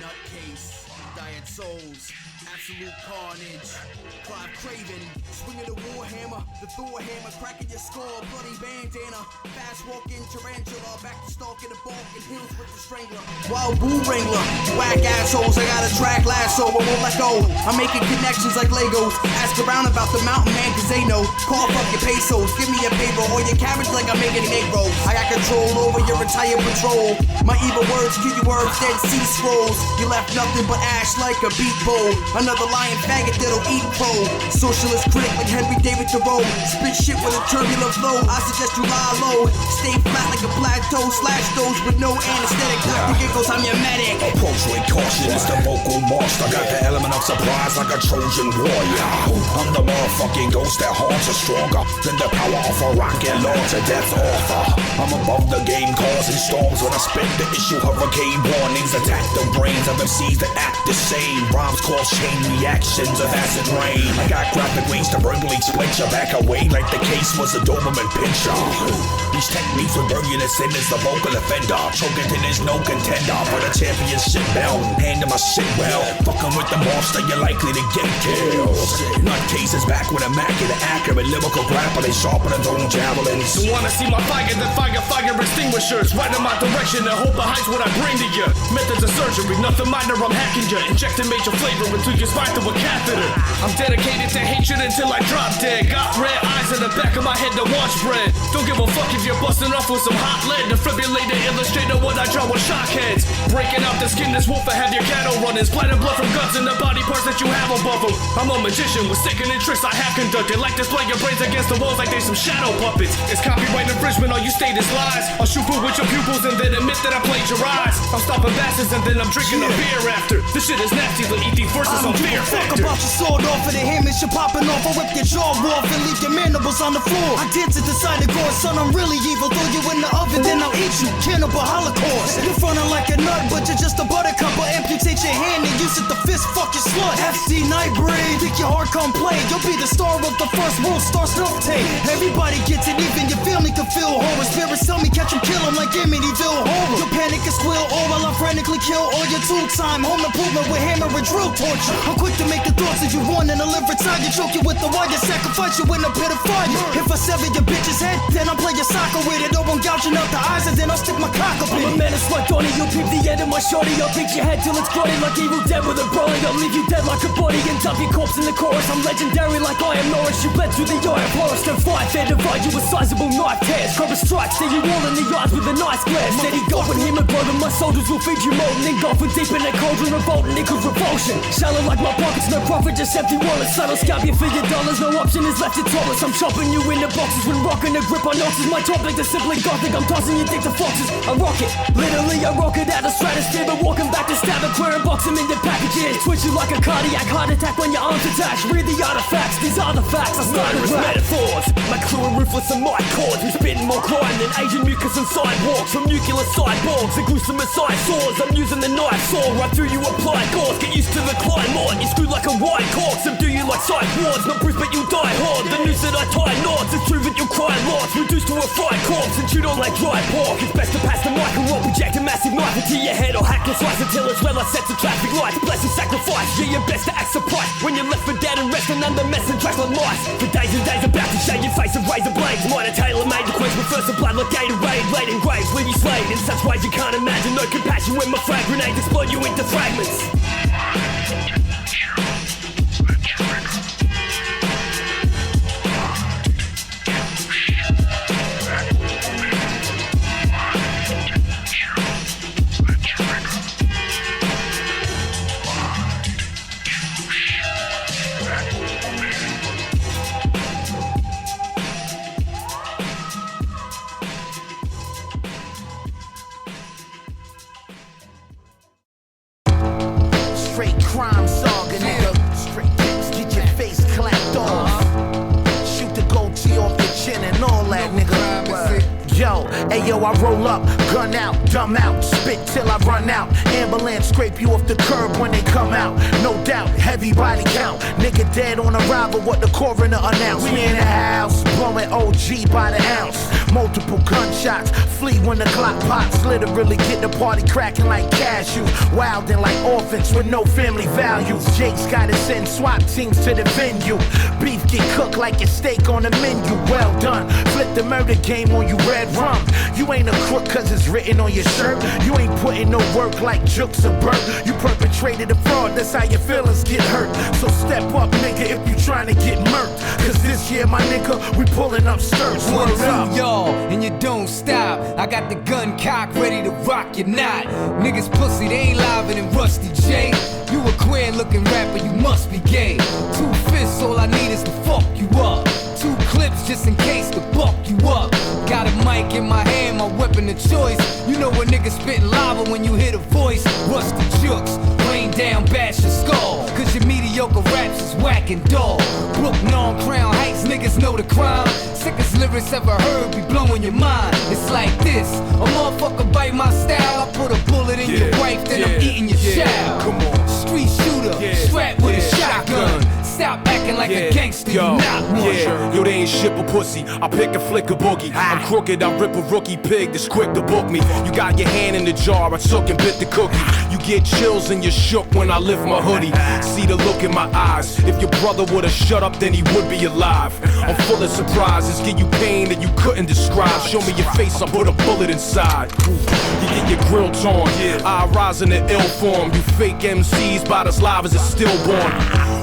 nutcase, diet souls, absolute carnage. Clive Craven, swinging the warhammer, the Thor hammer, cracking your skull, bloody bandana. Fast walking tarantula, back to stalking the balkan hills with the strangler. Wild bull wrangler, whack assholes, I got a track lasso, I won't let go. I'm making connections like Legos. Ask around about the mountain man, cause they know. Call up your pesos, give me a payroll, or your cabbage like I'm making egg rolls. I got control over your entire patrol. My evil words kill your words, dead sea scrolls. You left nothing but ash like a beat bowl. Another lion faggot that'll eat crow. Socialist critic like Henry David Thoreau. Spit shit with a turbulent flow. I suggest you lie low. Stay flat like a plateau. Slash those with no anesthetic. Dr. Giggles, I'm your medic. Approach with caution, it's the vocal monster. Got the element of surprise like a Trojan warrior. I'm the motherfucking ghost that haunts us stronger than the power of a rocket law to death author. I'm above the game, causing storms when I spit the issue. Hurricane warnings attack the brains of MCs that act the same. Rhymes cause chain reactions of acid rain. I got graphic ways to verbally split your back away like the case was a Doberman pinscher. These techniques with brilliant sin is the vocal offender. Choking till there's no contender for the championship belt. Handle my shit well. Fucking with the monster, you're likely to get killed. Nutcase is back with immaculate, accurate lyrical grappling, sharper than thrown javelins. You wanna see my fire, then fire extinguishers right in my direction to hope the heights what I bring to you. Methods of surgery, nothing minor, I'm hacking you. Injecting major flavor into your spine through a catheter. I'm dedicated to hatred until I drop dead. Got red eyes in the back of my head to watch bread. Don't give a fuck if you're busting off with some hot lead. Defibrillator, illustrator, what I draw with shock heads. Breaking out the skin, this wolf to have your cattle running. Splatter blood from guts in the body parts that you have above them. I'm a magician with sickening tricks I have conducted. Like display your brains against the walls like they some shadow puppets. It's copyright infringement, all you state is lies. I'll shoot food with your pupils and then admit that I plagiarize. I'm stopping bastards and then I'm drinking a beer after. This shit is nasty, they'll eat these verses on Fear Factor. Fuck about your sword off of the hammers, you're popping off. I'll rip your jaw off and leave your mandibles on the floor. I did to decide to go, son, I'm really evil. Throw you in the oven, then I'll eat you. Cannibal Holocaust. You're frontin' like a nut, but you're just a buttercup. I'll amputate your hand and use it to fist fuck your slut. FC Nightbreed, think your heart come play. You'll be the star of the first World Star snuff tape. Everybody gets it, even your family can feel horror. Spirits tell me catch 'em, kill 'em like Amityville Horror. You'll panic and squeal, or while I frantically kill all your two-time home improvement with hammer and drill torture. I'm quick to make the thoughts that you want and deliver time. You choke you with the wire, sacrifice you in a pit of fire. If I sever your bitch's head, then I'll play your soccer with it. Or I'm gouging out the eyes and then I'll stick my cock up in it. I'm a menace like Donnie, you'll peep the end of my shorty. I'll beat your head till it's grotty like Evil Dead with a brolly. I'll leave you dead like a body and dump your corpse in the chorus. I'm legendary like I am Norris. You bled through the eye of Horus. Don't fight, they divide you with sizable knife tears. Cobra strikes, see you all in the eyes with a nice glare. Steady golfing hemoglobin, my soldiers will feed you molten. Engulfing deep in a cauldron, revolting, equals revulsion. Shallow like my pockets, no profit, just empty wallets. Subtle scalp you for your dollars, no option is left to tolerance. I'm chopping you into boxes when rocking a grip on oxes. My topic is simply gothic, I'm tossing your dick to foxes. I rock it, literally I rock it out of stratosphere. But walking back to stab a queer and box them into packages. Twitch you like a cardiac heart attack when your arms attached. Read the artifacts, these are the facts. I started with metaphors, my crew are ruthless and my chords. We spit more crime than Asian mucus and sidewalks. From nuclear cyborgs and gruesome side swords. I'm using the knife saw right through you applied gauze. Get used to the climb on, you screw like a wide cork. Subdue you like side wards, not Bruce but you die hard. The noose that I tie knots, it's true that you'll cry lots. Reduced to a fried corpse and chewed on like dry pork. It's best to pass the mic or I'll project a massive knife into your head. Or hack and slice until it's red light sets the traffic lights. Blessing sacrifice, yeah, you're best to act surprised when you're left for dead and resting under mess and trash like mice. For days and days about to shave your face with razor blades. Mine are tailor-made to quench with first of blood like Gatorade. Laid in graves, leave you slayed in such ways you can't imagine. No compassion when my frag grenades explode you into fragments. Straight crime saga, nigga. Straight kicks, get your face clapped off. Shoot the goatee off the chin and all that, nigga. Yo, Ayo, I roll up, gun out, dumb out, spit till I run out. Ambulance scrape you off the curb when they come out. No doubt, heavy body count. Nigga dead on arrival, what the coroner announced. We in the house, blowing OG by the ounce. Multiple gunshots, flee when the clock pops. Literally get the party cracking like cashews. Wildin' like orphans with no family values. Jake's gotta send SWAT teams to the venue. Beef get cooked like a steak on the menu. Well done, flip the murder game on you red rum. You ain't a crook cause it's written on your shirt. You ain't putting no work like Jukes or Burt. You perpetrated a fraud, that's how your feelings get hurt. So step up, nigga, if you trying to get murked. Cause this year, my nigga, we pulling up skirts. One Word up. through y'all, and you don't stop. I got the gun cocked, ready to rock your knot. Niggas pussy, they ain't live than Rusty J. You a queer looking rapper, you must be gay. 2 fists, all I need is to fuck you up. 2 clips just in case to buck you up. Got a mic in my hand, my weapon of choice. You know a nigga spitting lava when you hear the voice. Rusty Jukes, rain down, bash your skull. Cause your mediocre raps is whack and dull. Brooklyn on Crown Heights, niggas know the crime. Sickest lyrics ever heard be blowing your mind. It's like this, a motherfucker bite my style. I put a bullet in your wife, then I'm eating your child. Come on. Street shooter, strapped with a shotgun. Stop acting like a gangster, you not one. Yo, they ain't shit but pussy. I pick and flick a boogie. I'm crooked, I rip a rookie pig that's quick to book me. You got your hand in the jar, I took and bit the cookie. You get chills and you're shook when I lift my hoodie. See the look in my eyes. If your brother would've shut up, then he would be alive. I'm full of surprises, give you pain that you couldn't describe. Show me your face, I put a bullet inside. You get your grill torn, I rise in the ill form. You fake MCs about as live as a stillborn.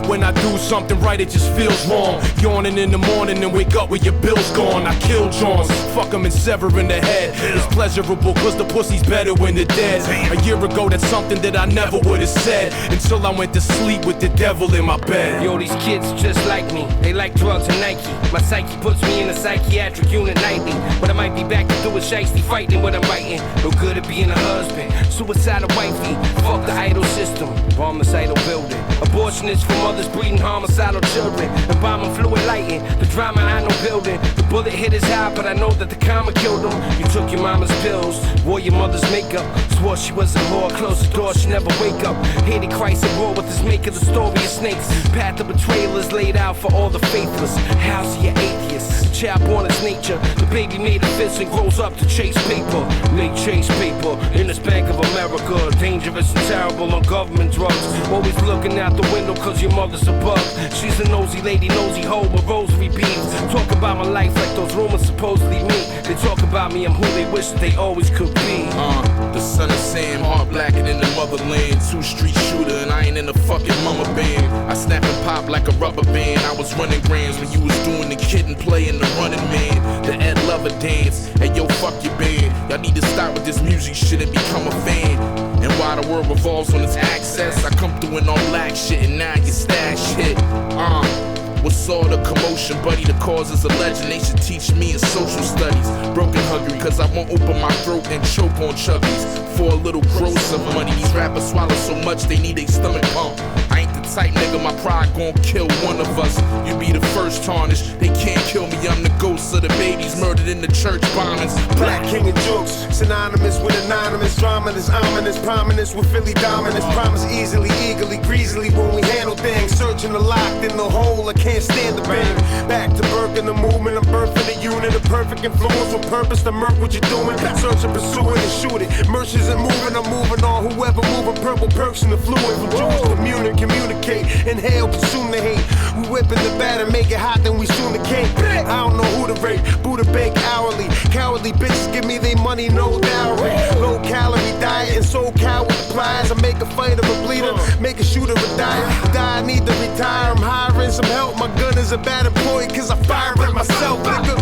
When I do something right, it just feels wrong. Yawning in the morning and wake up with your bills gone. I kill Johns, fuck them and sever in the head. It's pleasurable cause the pussy's better when they're dead. A year ago, that's something that I never would've said until I went to sleep with the devil in my bed. Yo, these kids just like me. They like drugs and Nike. My psyche puts me in a psychiatric unit nightly. But I might be back to do a shiesty fighting what I'm writing. No good at being a husband. Suicidal wifey. Fuck the idol system. Homicidal building. Abortionists for mothers breeding homicidal children. And bombing fluid lighting. The drama I know building. The bullet hit his eye, but I know that the karma killed him. You took your mama's pills. Wore your mother's makeup. Swore she was a whore. Closed the door, she never wake up. Hated Christ at war with his maker. The story of snakes. Path of betrayal is laid out for all the faithless. How's he an atheist? Child born as nature. The baby made a fist and grows up to chase paper. They chase paper in this Bank of America. Dangerous and terrible on government drugs. Always looking out the window cause your mother's a bug. She's a nosy lady, nosy hoe with rosary beads. Talk about my life like those rumors supposedly me. They talk about me, I'm who they wish that they always could be. The son of Sam, heart blacker than the motherland. 2 street shooter and I ain't in the fucking mama band. I snap and pop like a rubber band. I was running grams when you was doing the kid and playing the running man. The Ed Lover dance. Hey yo, fuck your band. Y'all need to stop with this music shit and become a fan. And while the world revolves on its axis, I come through in all black shit and now you stash shit. What's all the commotion, buddy? The cause is a legend. They should teach me in social studies. Broken hungry, cause I won't open my throat and choke on chubbies. For a little gross of money, these rappers swallow so much they need a stomach pump. I ain't the type nigga, my pride gon' kill one of us. You be the first tarnished. They can't kill me, I'm the ghost of the babies murdered in the church bombings. Black king of jokes, synonymous with anonymous drama. This ominous, prominence with Philly dominance. Promise easily, eagerly, greasily when we handle things. Searching the locked in the hole, I can't stand the bang. Back to Burke in the movement, I'm birthing the unit. A perfect influence with purpose to murk what you're doing. Search and pursue it and shoot it. Merch isn't moving, I'm moving on. Whoever moving purple perks in the fluid. From Jews communicate, inhale, consume the hate. We whipping the batter, make it hot, then we soon the cake. I don't know who to rate, Buddha bake hourly. Cowardly bitches give me their money, no dowry. Low calorie diet and so cow with the pliers. I make a fighter a bleeder, make a shooter a die. Die, I need to retire, I'm hiring some help. My gun is a bad employee cause I fire it myself, nigga.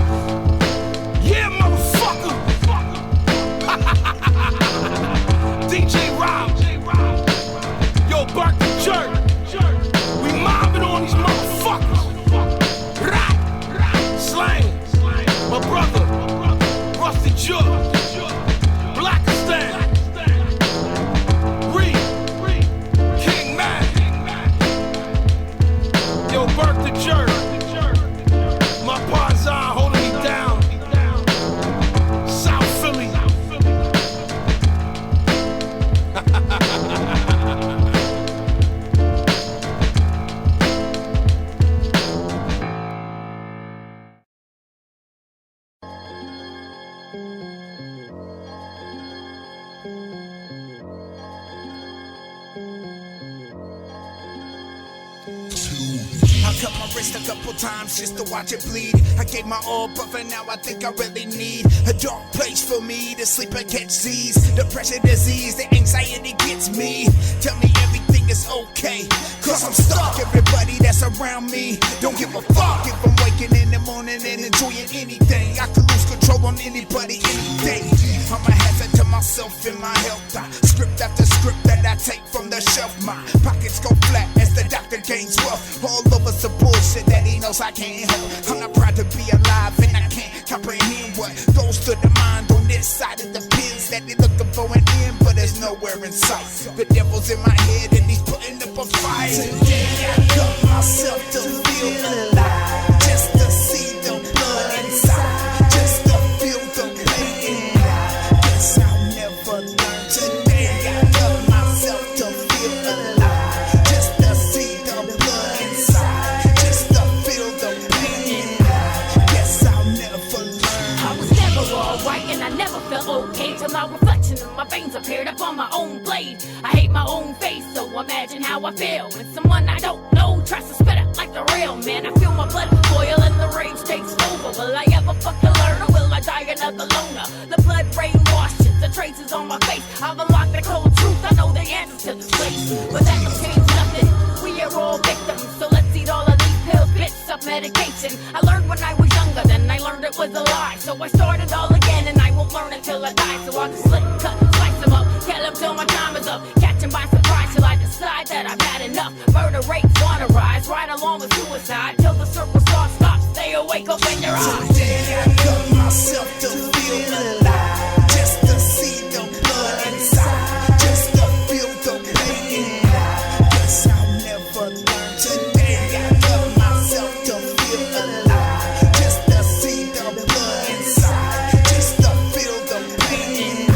Yeah, motherfucker. DJ Rob. Yo, Burke the Jerk. We mobbing on these motherfuckers. Rap. Slang. My brother. Rusty Jug. Blackistan. Reed. King Man. Yo, Burke the Jerk. cut my wrist a couple times just to watch it bleed. I gave my all, but for now I think I really need a dark place for me to sleep and catch Z's. Depression, disease, the anxiety gets me. Tell me everything is okay, cause I'm stuck. Everybody that's around me don't give a fuck if I'm waking in the morning and enjoying anything. I could lose control on anybody any day. I'm a hazard to myself and my health. Script after script that I take from the shelf. My pockets go flat as the doctor gains wealth. All over some bullshit that he knows I can't help. I'm not proud to be alive and I can't comprehend what goes to the mind on this side of the pins. That they looking for an end, but there's nowhere in sight. The devil's in my head and he's putting up a fight. Today I cut myself to feel alive, just to see the blood inside, just to feel the pain. Guess I'll never learn. Today I cut myself to feel alive, just to see the blood inside, just to feel the pain. Guess I'll never learn. I was never alright and I never felt okay till my reflection in my veins appeared up on my own blade. I hate my own face, so imagine how I feel when someone I don't know tries to spit out like the real man. I feel my blood boil and the rage takes over. Will I ever fucking learn or will I die another loner? The blood rain washes the traces on my face. I've unlocked the cold truth, I know the answers to this place, but that don't change nothing. We are all victims, so let's eat all of these pills, bits of medication. I learned when I was younger, then I learned it was a lie. So I started all again and I won't learn until I die. So I'll just slit, cut, slice them up, kill them till my time is up. Catch them by surprise till I decide that I've had enough. Murder rates wanna rise, right along with suicide, till the circle starts, stop, stay awake, open your eyes. Today I cut myself to feel alive, just to see the blood inside, just to feel the pain. Guess I'll never learn. Today I cut myself to feel alive, just to see the blood inside, just to feel the pain.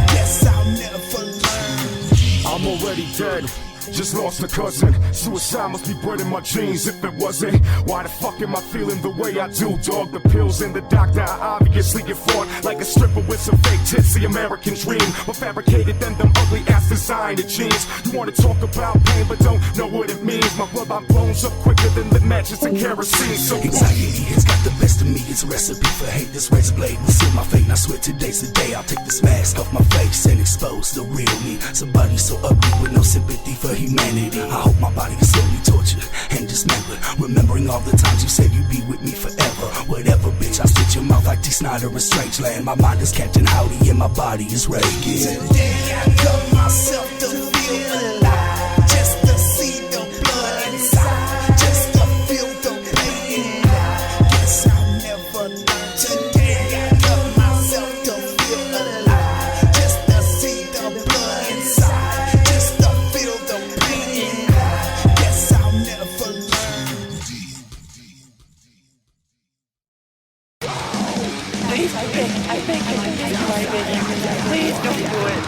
Guess I'll never learn. I'm already dead, just lost a cousin. Suicide must be bred in my genes. If it wasn't, why the fuck am I feeling the way I do, dog? The pills and the doctor I obviously get fought like a stripper with some fake tits. The American dream, but fabricated than them ugly ass designer jeans. You wanna talk about pain but don't know what it means. My blood line blows up quicker than lit matches and kerosene. So anxiety has got the best of me. It's a recipe for hate. This razor blade will seal my fate. And I swear today's the day I'll take this mask off my face and expose the real me. Somebody so ugly with no sympathy for humanity. I hope my body is slowly tortured and dismembered, remembering all the times you said you'd be with me forever. Whatever, bitch, I'll stitch your mouth like D. Snyder in Strangeland. My mind is Captain Howdy and my body is Reagan. Today I cut myself to feel alive, just to see the blood inside, just to feel the pain. Guess I'll never learn. Today I cut myself to feel alive, just to see the blood inside, just to feel the pain. Guess I'll never learn. Please, I beg you, please don't do it.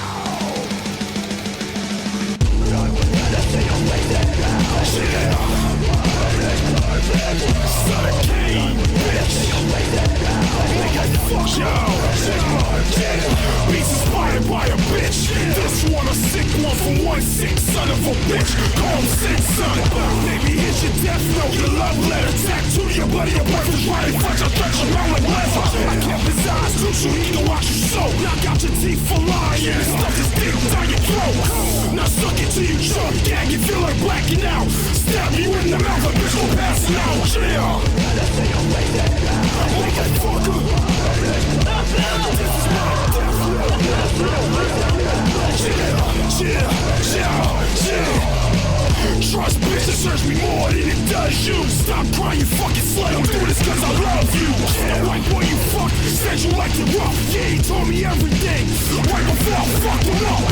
Beats inspired by a bitch. This one a sick one from 1-6, son of a bitch. Call him sick, son. Maybe here's your death note, your love letter. Tattoo to your buddy, your boyfriend's right in front. I'll touch you around like leather. I kept his eyes too true, he can watch you so. Knock out your teeth for lying and stuff his dick down your throat. Now suck it till you choke, gag you feel like blacking out. Stab you in the mouth, a bitch will pass out. Chill, motherfucker. This is my death. Chill. Trust bitch, it serves me more than it does you. Stop crying, you fucking slut. I'm doing this cause I love you. That white boy you fuck said you liked it rough. Yeah, he told me everything right before I fucked him up.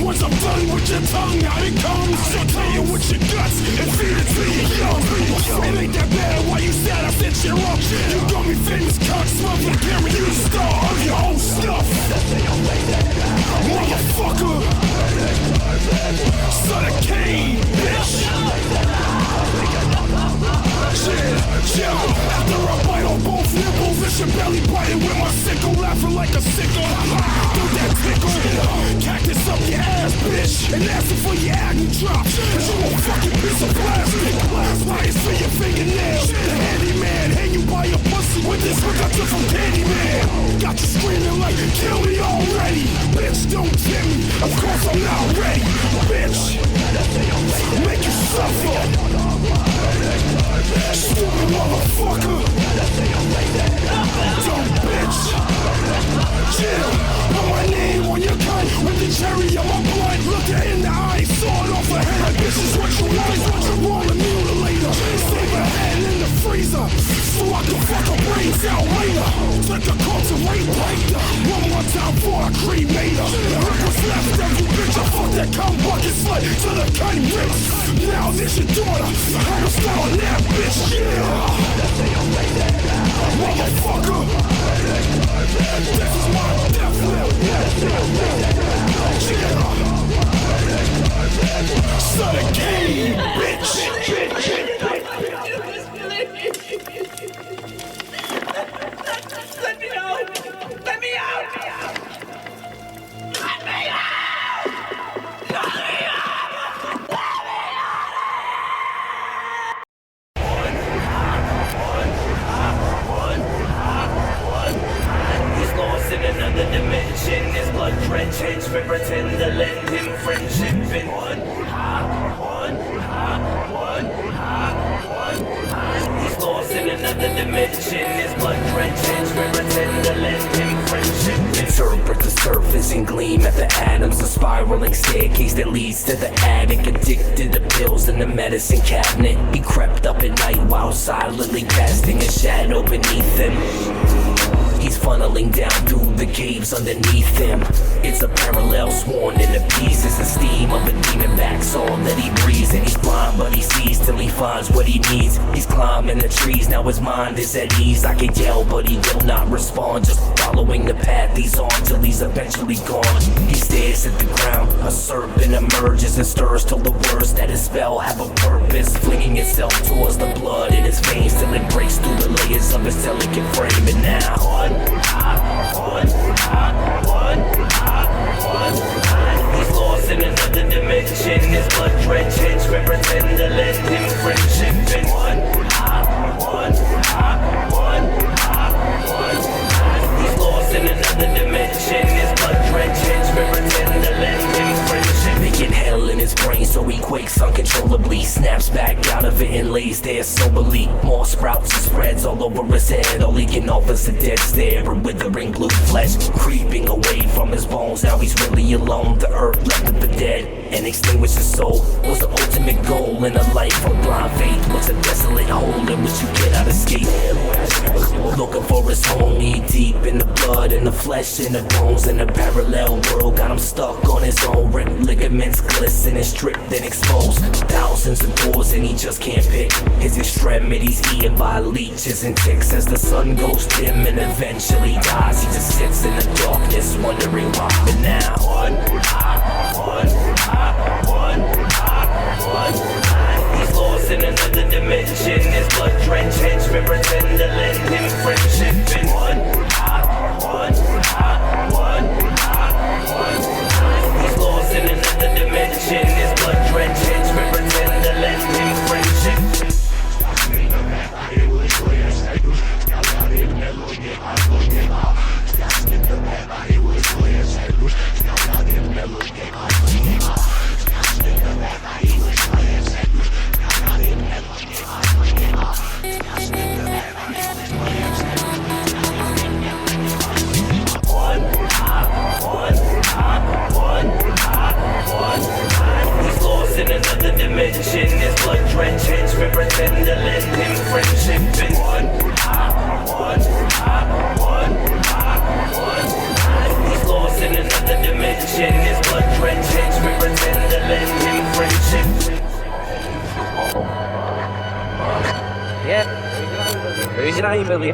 Once I'm done with your tongue, out it comes. I'll tell you with your guts and feed it to your young. It ain't that bad why you said I set you up. You got me famous cock smoking, carry you the star of your own stuff. Motherfucker. Son of Cain, bitch. Chill. After I bite on both nipples, it's Push your belly button with my sickle, laughing like a sickle. Do that tickle, cactus up your ass, bitch, and asking for your acne drops. Cause you a fucking piece of plastic. Bias for your fingernails. The handyman, hang you by your pussy with this hook I took from Candyman. Got you screaming like, kill me already. Bitch, don't tempt me, of course I'm not ready. Bitch, make you suffer. Stupid motherfucker. Dumb bitch. Chill, put my name on your gun with the cherry on my blood. Look her in the eye, sawed off her head. This is what you want, is what you want, a mutilator. Save her head in the freezer, so I can fuck her brains out later. Take a call to rape later. One more time before I cremate her. Look what's left of you, bitch. I fuck that cum bucket slut to the gun rips. Now this your daughter, I'm a star on that bitch, yeah. Motherfucker, this is my death knell, yeah. Son of game, bitch. Let me out! Let me out! Let me out! In another dimension, his blood drenched henchmen pretend to lend him friendship. And he's lost in another dimension, his blood drenched henchmen pretend to lend him friendship. Interpret the surface and gleam at the atoms, a spiraling staircase that leads to the attic. Addicted to pills in the medicine cabinet, he crept up at night while silently casting a shadow beneath him. He's funneling down through the caves underneath him. It's a parallel sworn into pieces. The steam of a demon backs all that he breathes. And he's blind but he sees till he finds what he needs. He's climbing the trees, now his mind is at ease. I can yell but he will not respond, just following the path he's on till he's eventually gone. He stares at the ground, a serpent emerges and stirs till the words that his spell have a purpose, flinging itself towards the blood in his veins till it breaks through the layers of his delicate frame. And now he's lost in another dimension, his blood drenched henchmen pretend to lend him friendship. And he's lost in another dimension, his blood drenched henchmen pretend to lend him friendship. Making hell in his brain so he quakes uncontrollably, snaps back out of it and lays there soberly. More sprouts and spreads all over his head, all he can offer is a dead stare and withering blue flesh creeping away from his bones. Now he's really alone, the earth left him for dead, and extinguished his soul was the ultimate goal in a life of blind faith. Was a desolate hole in which you cannot escape. Looking for his home, knee deep in the blood and the flesh and the bones. In a parallel world, got him stuck on his own. Ripped ligaments glisten and stripped and exposed. Thousands of doors and he just can't pick. His extremities eaten by leeches and ticks. As the sun goes dim and eventually dies, he just sits in the darkness wondering why. But now he's lost in another dimension, his blood drenched henchmen pretend to lend him friendship. And he's lost in another dimension, his blood drenched henchmen pretend to lend him friendship. He's lost in another dimension, his blood drenched henchmen pretend to lend him friendship. And he's lost in another dimension, his blood drenched henchmen pretend to lend him friendship. Yeah, who's your name, Billy?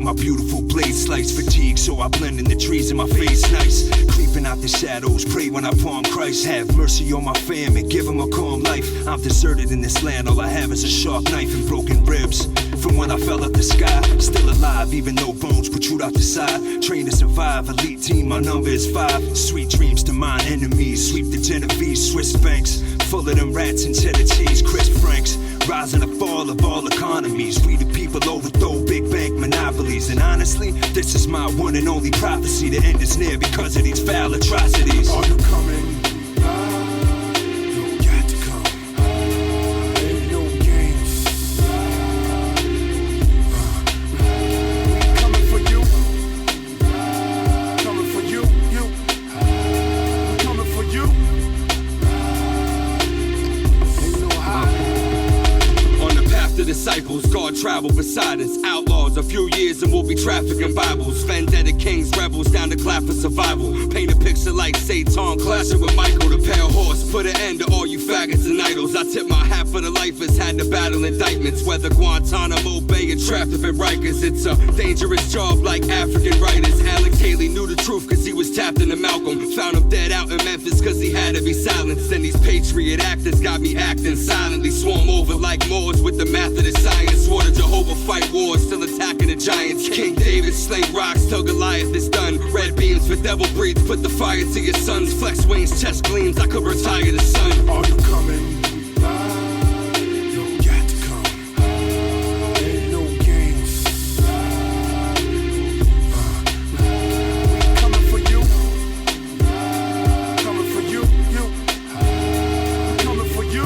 my beautiful blade slice. Fatigue, so I blend in the trees in my face nice. Creeping out the shadows, pray when I palm Christ. Have mercy on my fam and give them a calm life. I'm deserted in this land, all I have is a sharp knife and broken ribs. From when I fell out the sky, still alive, even though bones protrude out the side. Trained to survive, elite team, my number is 5. Sweet dreams to mine enemies, sweep the Genovese, Swiss banks. Full of them rats and cheddar cheese, crisp franks. Rising and fall of all economies. We the people overthrow big bank monopolies. And honestly, this is my one and only prophecy. The end is near because of these foul atrocities. Are you coming? You got to come. Ain't no games. We coming for you. Coming for you. We coming for you. Ain't no hiding. The disciples, God traveled beside us. Outlaws, a few years and we'll be trafficking Bibles. Vendetta kings, rebels down to clap for survival. Paint a picture like Satan, clashing with Michael. The pale horse, put an end to all you faggots and idols. I tip my hat for the lifers, had to battle indictments. Whether Guantanamo Bay or trapped up in Rikers. It's a dangerous job like African writers. Alec Haley knew the truth cause he was tapped into Malcolm. Found him dead out in Memphis cause he had to be silenced. And these patriot actors got me acting silently. Swarm over like Moors with the Methodist science. Swore to Jehovah fight wars, still attacking the giants. King David sling rocks till Goliath is done. Red beams for devil breeds, put the fire to your sons. Flex Wayne's chest gleams, I could retire the sun. Are you coming? You got to come. Ain't no games. We coming for you. Coming for you. We coming for you.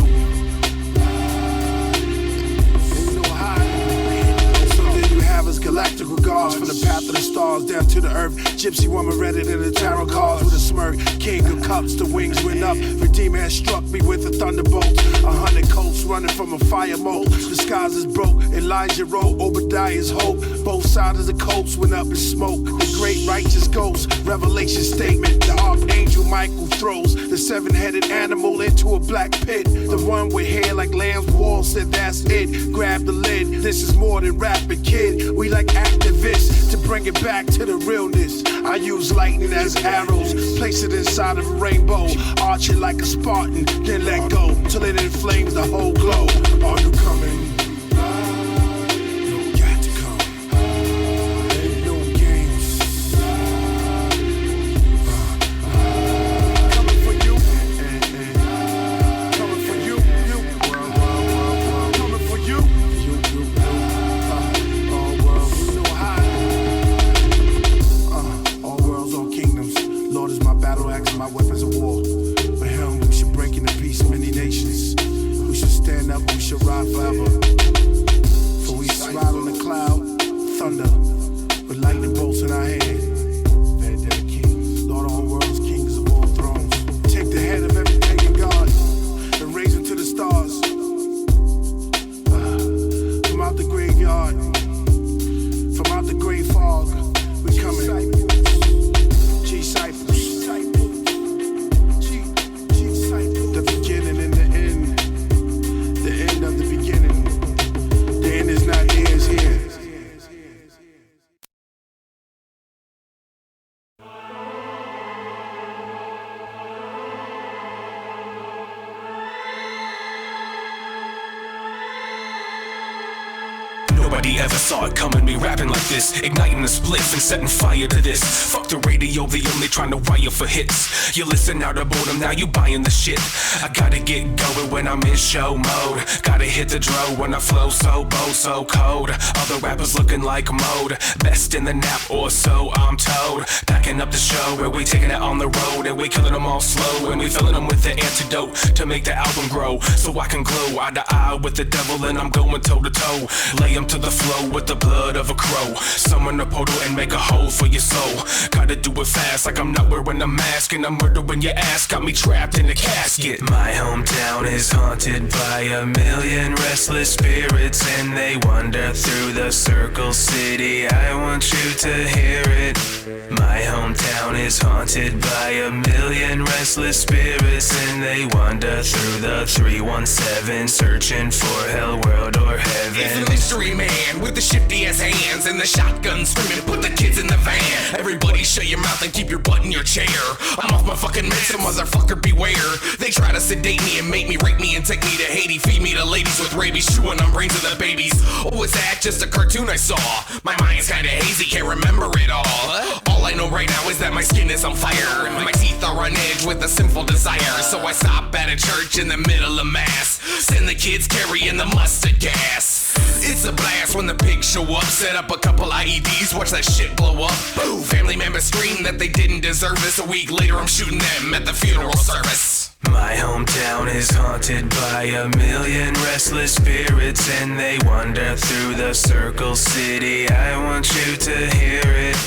Galactic regards from the path of the stars down to the earth. Gypsy woman read it in the tarot cards with a smirk. King of cups, the wings went up. Redeemer has struck me with a thunderbolt. 100 colts running from a fire moat. The skies is broke. Elijah wrote Obadiah's hope. Both sides of the coast went up in smoke. The great righteous ghost. Revelation statement. The archangel Michael throws the 7-headed animal into a black pit. The one with hair like lamb's wool said that's it. Grab the lid. This is more than rapping, kid. We like activists to bring it back to the realness. I use lightning as arrows, place it inside of a rainbow, arch it like a Spartan, then let go till it inflames the whole globe. Are you coming? You got to come. Ain't no games. Coming for you. Coming for you. Coming for you. My weapons of war. For him, we should break into peace many nations. We should stand up, we should ride forever. For we ride on the cloud, thunder, with lightning bolts in our hand. Dead kings, Lord of all worlds, kings of all thrones. Take the head of every pagan god and raise him to the stars. From out the graveyard, from out the grave fog, we coming. G-Cyphers. The beginning and the end. The end of the beginning. The end is not here, it's here. Nobody ever saw it coming, me rapping like this, igniting the spliff and setting fire to this. Fuck the radio, they only trying to wire for hits. You listen out of boredom, now you buying the shit. I gotta get going when I'm in show mode. Gotta hit the dro when I flow so bold, so cold. Other rappers looking like mode, best in the nap or so I'm told. Backing up the show where we taking it on the road, and we killing them all slow, and we filling them with the antidote to make the album grow, so I can glow eye to eye with the devil, and I'm going toe to toe. Lay him to the flow with the blood of a crow. Summon a portal and make a hole for your soul. Gotta do it fast like I'm not wearing a mask, and I'm murdering your ass, got me trapped in a casket. My hometown is haunted by a million restless spirits, and they wander through the circle city. I want you to hear it. My hometown is is haunted by a million restless spirits, and they wander through the 317, searching for hell, world, or heaven. He's a mystery man with the shifty ass hands and the shotgun screaming, put the kids in the van. Everybody shut your mouth and keep your butt in your chair. I'm off my fucking meds, so motherfucker beware. They try to sedate me and make me, rape me and take me to Haiti, feed me to ladies with rabies, chewing on brains of the babies. Oh, is that just a cartoon I saw? My mind's kinda hazy, can't remember it all. All I know right now is that my skin is on fire and my teeth are on edge with a sinful desire. So I stop at a church in the middle of mass, send the kids carrying the mustard gas. It's a blast when the pigs show up, set up a couple IEDs, watch that shit blow up. Boo! Family members scream that they didn't deserve this. A week later I'm shooting them at the funeral service. My hometown is haunted by a million restless spirits, and they wander through the Circle City. I want you to hear it.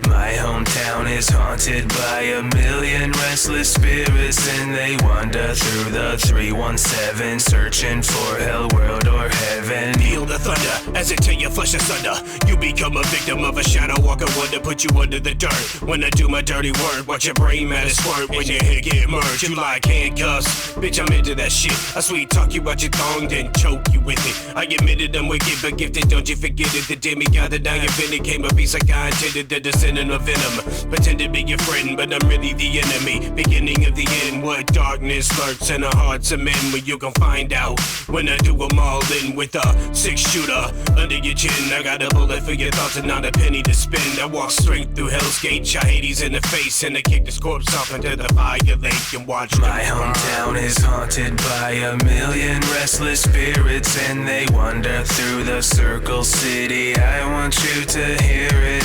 My hometown is haunted by a million restless spirits, and they wander through the 317, searching for hell, world, or heaven. Feel the thunder as it tear your flesh asunder. You become a victim of a shadow walker, one to put you under the dirt. When I do my dirty work, watch your brain matter squirt. When your head get merged, you like handcuffs. Bitch, I'm into that shit. I sweet talk you about your thong, then choke you with it. I admitted I'm wicked but gifted, don't you forget it. The demigod that I invented came a piece like I intended, the descendant of venom. Pretend to be your friend, but I'm really the enemy. Beginning of the end, what darkness lurks in the hearts of men. Well, you gon' find out when I do them all in with a 6-shooter under your chin. I got a bullet for your thoughts and not a penny to spend. I walk straight through Hell's Gate, shot Hades in the face, and I kick this corpse off into the fire lake and watch. My hometown is haunted by a million restless spirits, and they wander through the Circle City. I want you to hear it.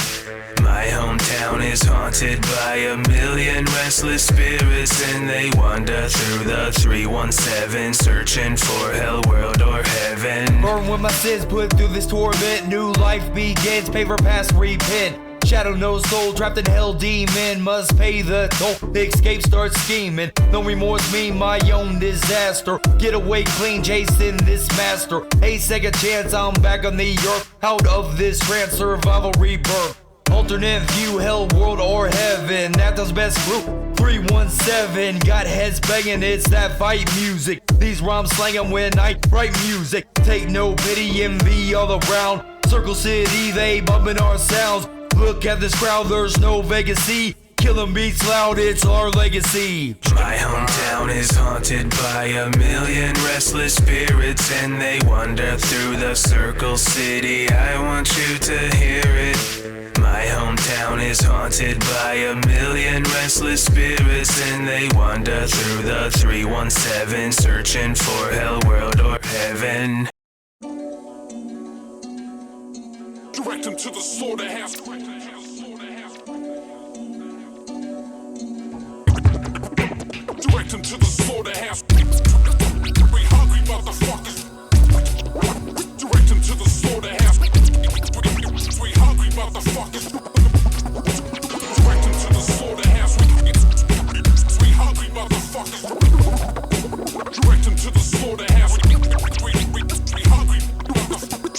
My hometown is haunted by a million restless spirits, and they wander through the 317, searching for hell, world, or heaven. Burn with my sins, put through this torment. New life begins, pay for past, repent. Shadow, no soul, trapped in hell, demon must pay the toll. The escape starts scheming. No remorse, me, my own disaster. Get away clean, chasing this master. Hey, second chance, I'm back on the earth. Out of this trance, survival, rebirth. Alternate view, hell, world, or heaven. That does best group 317. Got heads banging, it's that fight music. These rhymes slanging when I write music. Take no pity, envy all around. Circle City, they bumping our sounds. Look at this crowd, there's no vacancy. Killing beats loud, it's our legacy. My hometown is haunted by a million restless spirits, and they wander through the Circle City. I want you to hear it. My hometown is haunted by a million restless spirits, and they wander through the 317, searching for hell, world, or heaven. Direct him to the slaughterhouse. Direct him to the slaughterhouse. We hungry motherfuckers. Direct him to the slaughterhouse. We hungry motherfuckers. Direct him to the slaughterhouse. We hungry motherfuckers. Direct him to the slaughterhouse. We hungry motherfuckers.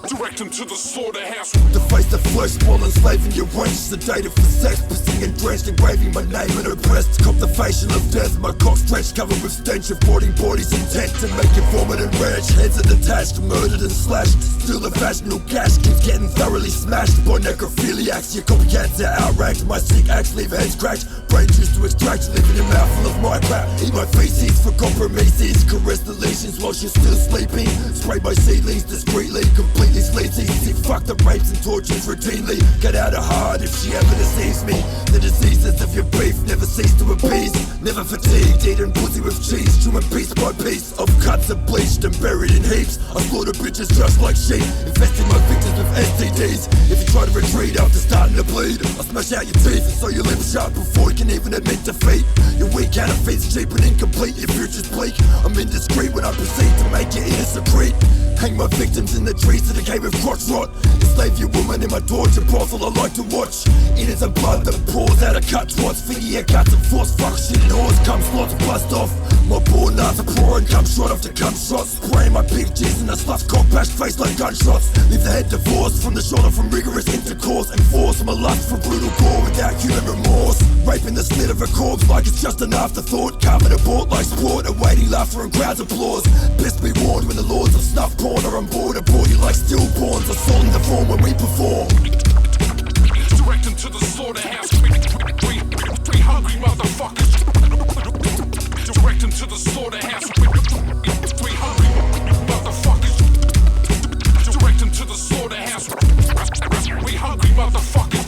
Direct him to the slaughterhouse. To face the flesh while enslaving your range, sedated for sex, pissing and drenched, engraving my name in her breast. Cop the facial of death, my cock stretched, covered with stench of 14 bodies intent to make it vomit and rage. Heads are detached, murdered and slashed. Still the vaginal gash keeps getting thoroughly smashed by necrophiliacs. Your copycats are outranked, my sick acts leave heads cracked. Brain juice to extract, living in a mouthful of my crap. Eat my feces for compromises, caress the lesions while she's still sleeping. Spray my seedlings discreetly, completely sleazy. Sick fuck the rapes and tortures routinely. Get out of hard if she ever deceives me. The diseases of your beef never cease to appease. Never fatigued, eating pussy with cheese. Chewing piece by piece of cuts are bleached and buried in heaps. I slaughter bitches just like sheep, infesting my victims with STDs. If you try to retreat after starting to bleed, I'll smash out your teeth and sew your lips shut before you can even admit defeat. Your weak counterfeit's cheap and incomplete, your future's bleak. I'm indiscreet when I proceed to make you innocent secrete. Hang my victims in the trees to decay with crotch rot. Enslave your woman in my torture brothel I like to watch. Innocent blood that pours out of cut trots. Finger cuts and force fuck shit and whores. Cum slots bust off. My poor nuts are pouring cum shot after cum shots. Spraying my big jizz in a slush cock bashed face like gunshots. Leave the head divorced from from the shoulder from rigorous intercourse and force from a lust for brutal gore without human remorse. Raping the slit of a corpse like it's just an afterthought. Carving a bought like sport, awaiting laughter and crowds applause. Best be warned when the lords of snuff porn are on board. Aboard you like stillborns, assault in the form when we perform. Direct them to the slaughterhouse. We hungry motherfuckers. Direct them to the slaughterhouse. We hungry motherfuckers. Direct them to the slaughterhouse. We hungry motherfuckers.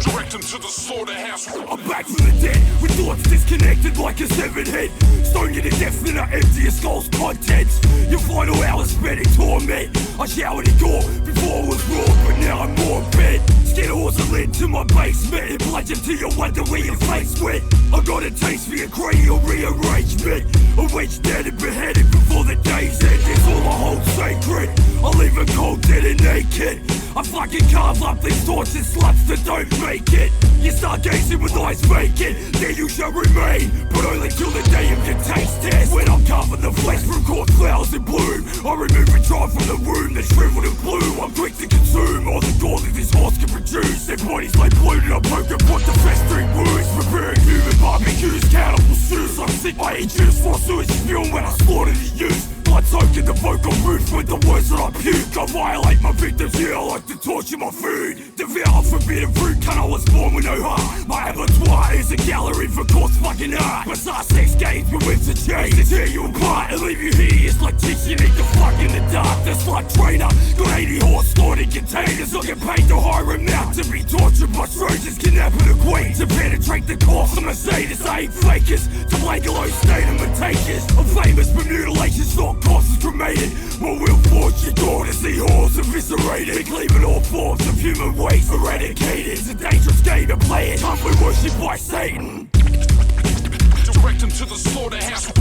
Direct them to the slaughterhouse. I'm back from the dead, with thoughts disconnected like a severed head. Stone you to death in our empty your skull's contents. Your final hours spent in torment. I showered in gore before I was raw, but now I'm more bent. Skin horse and led to my basement and bludgeon to your wonder where your face went. I got a taste for your cranial rearrangement. A wedge dead and beheaded before the day's end. It's all I hold sacred. I leave it cold, dead and naked. I fucking carve up these tortured sluts that don't make it. You start gazing with eyes vacant, there you shall remain, but only till the day of your taste test. When I'm carving the flesh from corn flowers in bloom, I remove and dry from the womb that's shriveled and blue. I'm quick to consume all the gore that this horse can produce. Their bodies lay bloated, I'm poking pot to festering wounds. Preparing human barbecues, cannibal stews. I'm sick, I eat juice for sewage fume when I slaughter the youth. Blood soaked in the vocal booth with the words that I puke. I violate my victims here, I like to torture my food. Devour forbidden fruit, cunt, I was born with no heart. My abattoir is a gallery for coarse fucking art. Bizarre sex games with whips and chains to tear you apart and leave you hideous like chicks you need to fuck in the dark. The slut trainer got 80 horse stored in containers. I get paid to hire him out to be tortured by Trojans, kidnapping a queen to penetrate the corpse of Mercedes. I ain't fakers, to Blagolo state and takers. I'm famous for mutilation, stalk corpses cremated. My will force your door to see whores eviscerated, cleaving all forms of human waste eradicated. It's a dangerous game to play it, humbly worshipped by Satan. Direct them to the slaughterhouse.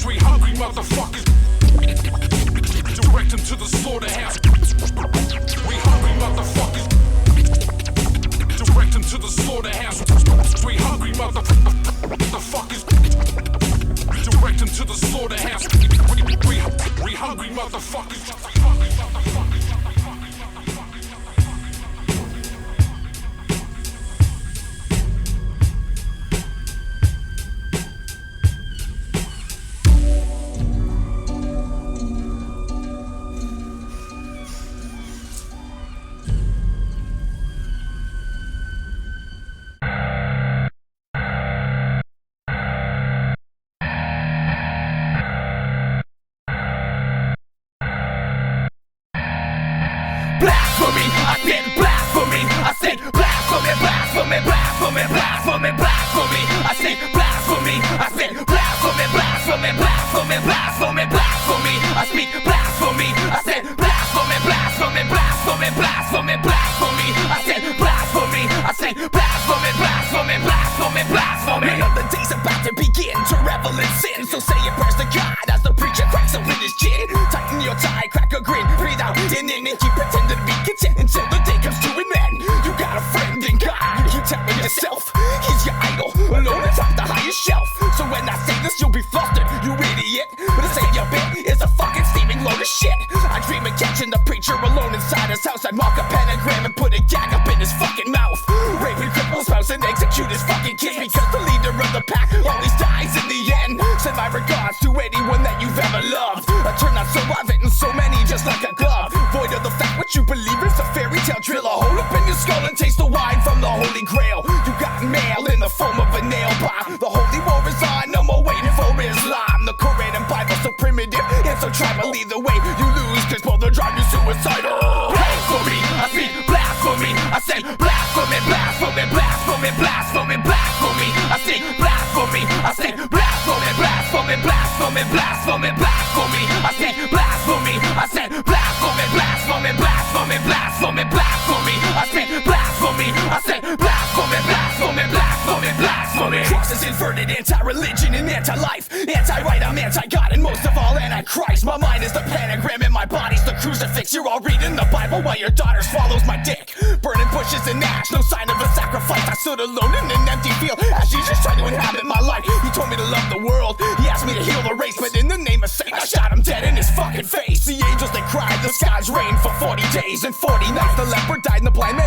We hungry motherfuckers. Direct them to the slaughterhouse. We hungry motherfuckers. Direct them to the slaughterhouse. We hungry motherfuckers. Direct them to the slaughterhouse. We hungry motherfuckers. Blasphemy, I said blasphemy, I said blasphemy, blasphemy, blasphemy, blasphemy, blasphemy, I said blasphemy, I said blasphemy, blasphemy, blasphemy, blasphemy, blasphemy, I speak blasphemy, I said blasphemy, blasphemy, blasphemy, blasphemy, blasphemy, I said blasphemy, I said blasphemy, blasphemy, blasphemy, blasphemy. Another day's about to begin to revel in sin, so say your prayers to God as the preacher cracks open his chin. Tighten your tie, crack a grin, breathe out in and keep pretending to be content until the day comes to an end. You got a friend in God, you keep telling yourself he's your idol, alone atop the highest shelf. So when I say this, you'll be flustered, you idiot. But to say your bit is a fucking steaming load of shit. I dream of catching the preacher alone inside his house. I'd mark a pentagram and put a gag up in his fucking mouth. Raping cripples, spouse, and execute his fucking kids, because the leader of the pack always dies in the end. Send my regards to anyone that you've ever loved. I turn out so violent and so many just like a glove. Void of the fact what you believe is a fairy tale. Drill a hole up in your skull and taste the wine from the holy grail. You got mail in the form of a nail bar. The holy war is on, no more waiting for Islam. The Quran and Bible so primitive and so tribal. Either way you lose, cause both will drive you suicidal. Blasphemy, I speak blasphemy, I say blasphemy, blasphemy, blasphemy, blasphemy, blasphemy, I say blasphemy, I say blasphemy, blasphemy, blasphemy, blasphemy, blasphemy, I say blasphemy, I say blasphemy, blasphemy, blasphemy, blasphemy, blasphemy, I say blasphemy, I say blasphemy, blasphemy, blasphemy, blasphemy. Cross is inverted, anti-religion and anti-life, anti-right, I'm anti-God, and most of all anti-Christ. My mind is the pentagram and my body's the crucifix. You're all reading the Bible while your daughter swallows my dick. Burning bushes and ash, no sign of a sacrifice. I stood alone in an empty field as Jesus tried to inhabit my life. He told me to love the world, he asked me to heal the race, but in the name of Saint. I shot him dead in his fucking face. The angels they cried, the skies rained for 40 days and 40 nights. The leopard died in the blind man.